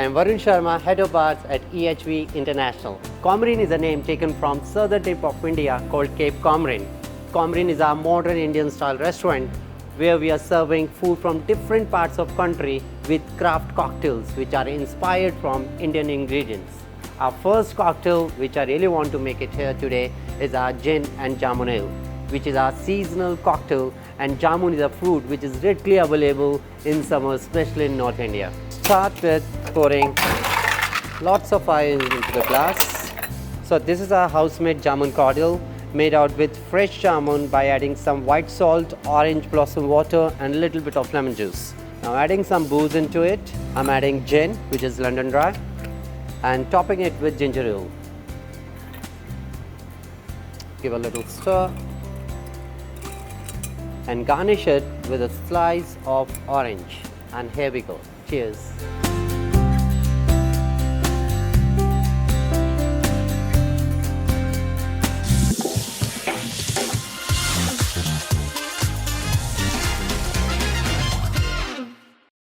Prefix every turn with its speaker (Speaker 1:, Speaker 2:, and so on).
Speaker 1: I am Varun Sharma, Head of Bars at EHV International. Comorin is a name taken from southern tip of India called Cape Comorin. Comorin is our modern Indian style restaurant where we are serving food from different parts of country with craft cocktails which are inspired from Indian ingredients. Our first cocktail, which I really want to make it here today, is our Gin and Jamun Ale, which is our seasonal cocktail, and jamun is a fruit which is readily available in summer, especially in North India. Start with pouring lots of ice into the glass. So this is our house-made Jamun Cordial, made out with fresh jamun by adding some white salt, orange blossom water and a little bit of lemon juice. Now adding some booze into it, I'm adding gin, which is London Dry, and topping it with ginger ale. Give a little stir and garnish it with a slice of orange. And here we go. Cheers.